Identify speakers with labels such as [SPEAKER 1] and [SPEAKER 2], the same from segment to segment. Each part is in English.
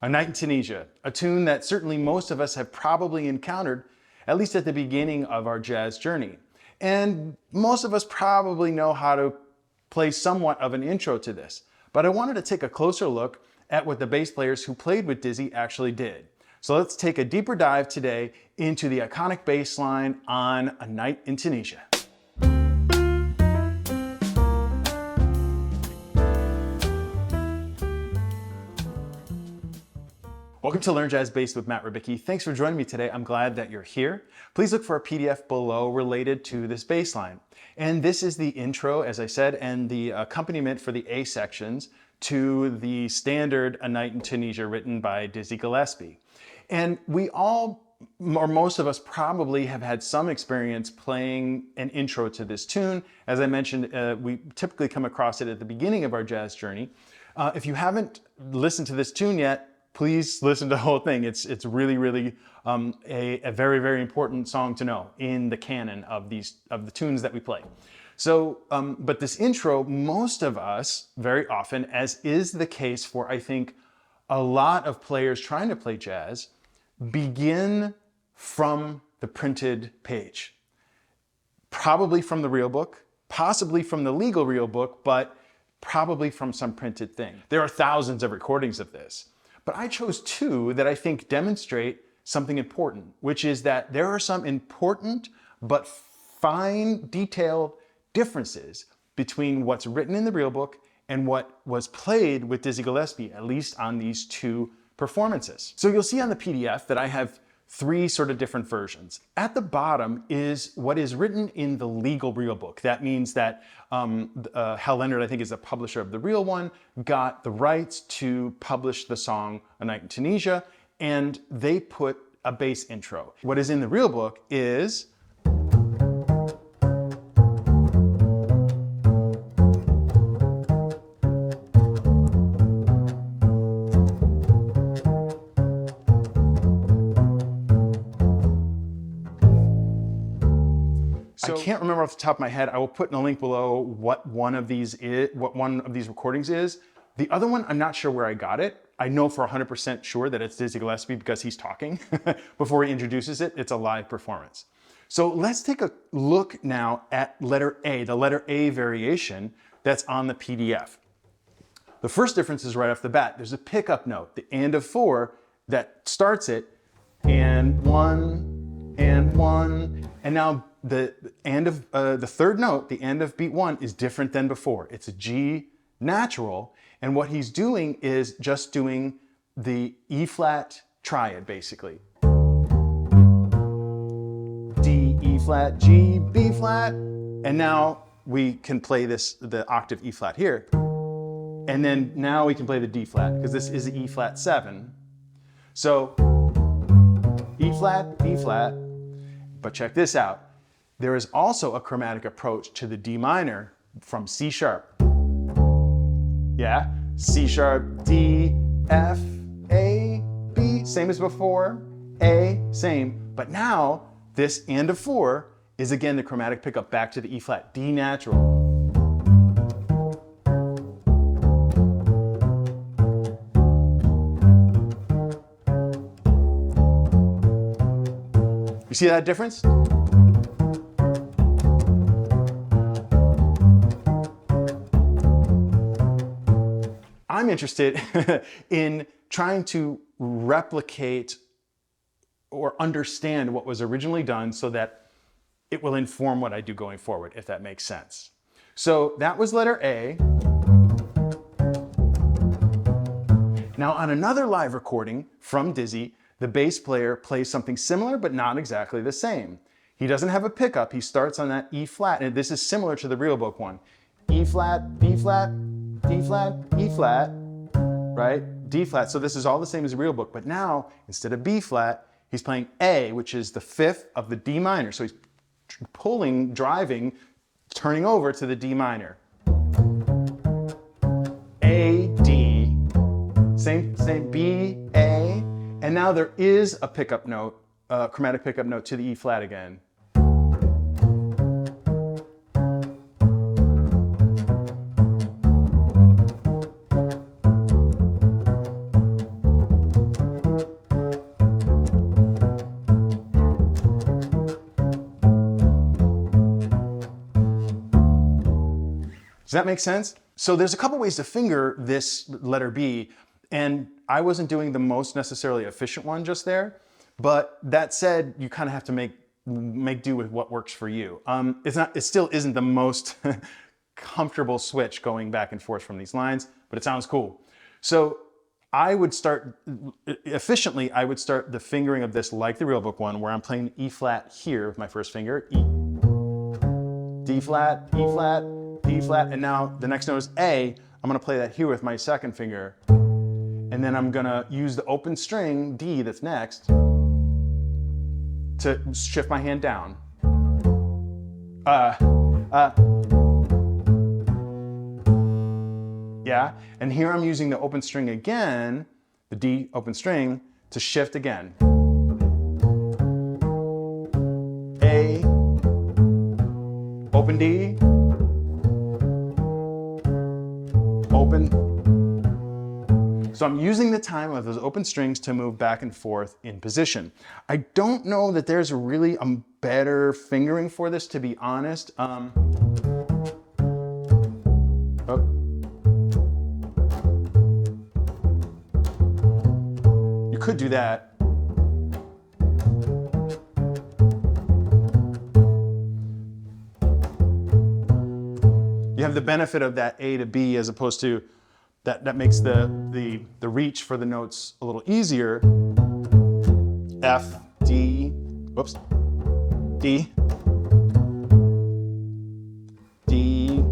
[SPEAKER 1] A Night in Tunisia, a tune that certainly most of us have probably encountered, at least at the beginning of our jazz journey. And most of us probably know how to play somewhat of an intro to this. But I wanted to take a closer look at what the bass players who played with Dizzy actually did. So let's take a deeper dive today into the iconic bass line on A Night in Tunisia. Welcome to Learn Jazz Bass with Matt Rybicki. Thanks for joining me today. I'm glad that you're here. Please look for a PDF below related to this bass line. And this is the intro, as I said, and the accompaniment for the A sections to the standard A Night in Tunisia written by Dizzy Gillespie. And we all, or most of us probably have had some experience playing an intro to this tune. As I mentioned, we typically come across it at the beginning of our jazz journey. If you haven't listened to this tune yet, please listen to the whole thing. It's really a very, very important song to know in the canon of the tunes that we play. So, but this intro, most of us, very often, as is the case for, I think, a lot of players trying to play jazz, begin from the printed page. Probably from the real book, possibly from the legal real book, but probably from some printed thing. There are thousands of recordings of this. But I chose two that I think demonstrate something important, which is that there are some important but fine, detailed differences between what's written in the real book and what was played with Dizzy Gillespie, at least on these two performances. So you'll see on the PDF that I have three sort of different versions. At the bottom is what is written in the legal real book. That means that Hal Leonard, I think is the publisher of the real one, got the rights to publish the song A Night in Tunisia, and they put a bass intro. What is in the real book is I can't remember off the top of my head. I will put in a link below what one of these recordings is. The other one, I'm not sure where I got it. I know for 100% sure that it's Dizzy Gillespie because he's talking before he introduces it. It's a live performance. So let's take a look now at letter A, the letter A variation that's on the PDF. The first difference is right off the bat. There's a pickup note, the and of 4, that starts it, and 1, and 1, and now the end of the third note, the end of beat 1, is different than before. It's a G natural, and what he's doing is just doing the E flat triad, basically. D, E flat, G, B flat, and now we can play the octave E flat here, and then now we can play the D flat, because this is E flat 7. So E flat, B flat, but check this out. There is also a chromatic approach to the D minor from C sharp. Yeah, C sharp, D, F, A, B, same as before, A, same. But now this and of 4 is again the chromatic pickup back to the E flat, D natural. You see that difference? I'm interested in trying to replicate or understand what was originally done so that it will inform what I do going forward, if that makes sense. So that was letter A. Now on another live recording from Dizzy, the bass player plays something similar but not exactly the same. He doesn't have a pickup, he starts on that E flat, and this is similar to the real book one. E flat, B flat, D flat, E flat, right? D flat. So this is all the same as the real book, but now instead of B flat, he's playing A, which is the 5th of the D minor. So he's pulling, driving, turning over to the D minor. A, D, same, B, A, and now there is a pickup note, chromatic pickup note to the E flat again. Does that make sense? So there's a couple ways to finger this letter B, and I wasn't doing the most necessarily efficient one just there, but that said, you kind of have to make do with what works for you. It still isn't the most comfortable switch going back and forth from these lines, but it sounds cool. So I would start, efficiently, I would start the fingering of this like the real book one, where I'm playing E flat here with my first finger, E, D flat, E flat, D flat, and now the next note is A. I'm gonna play that here with my second finger, and then I'm gonna use the open string, D, that's next, to shift my hand down. Yeah, and here I'm using the open string again, the D open string, to shift again. A, open D, open. So I'm using the time of those open strings to move back and forth in position. I don't know that there's really a better fingering for this, to be honest. You could do that. You have the benefit of that A to B as opposed to that makes the reach for the notes a little easier. F, D, whoops, D, D.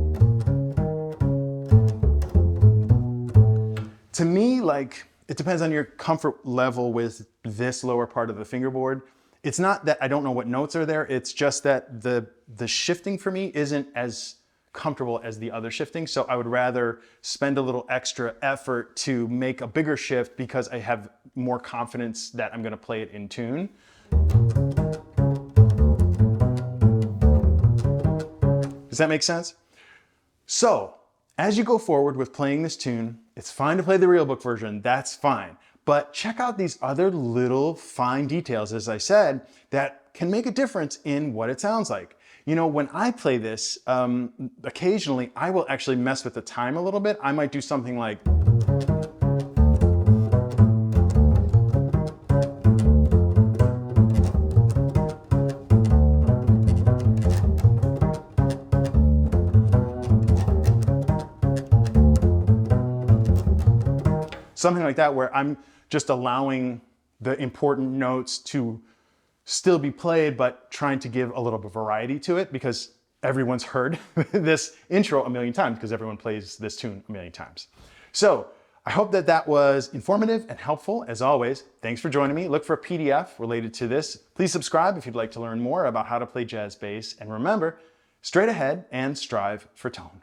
[SPEAKER 1] To me, like, it depends on your comfort level with this lower part of the fingerboard. It's not that I don't know what notes are there, it's just that the shifting for me isn't as comfortable as the other shifting, so I would rather spend a little extra effort to make a bigger shift because I have more confidence that I'm gonna play it in tune. Does that make sense? So, as you go forward with playing this tune, it's fine to play the real book version, that's fine. But check out these other little fine details, as I said, that can make a difference in what it sounds like. You know, when I play this, occasionally I will actually mess with the time a little bit. I might do something like, something like that, where I'm just allowing the important notes to still be played, but trying to give a little bit of variety to it, because everyone's heard this intro a million times because everyone plays this tune a million times. So I hope that that was informative and helpful. As always, thanks for joining me. Look for a PDF related to this. Please subscribe if you'd like to learn more about how to play jazz bass. And remember, straight ahead and strive for tone.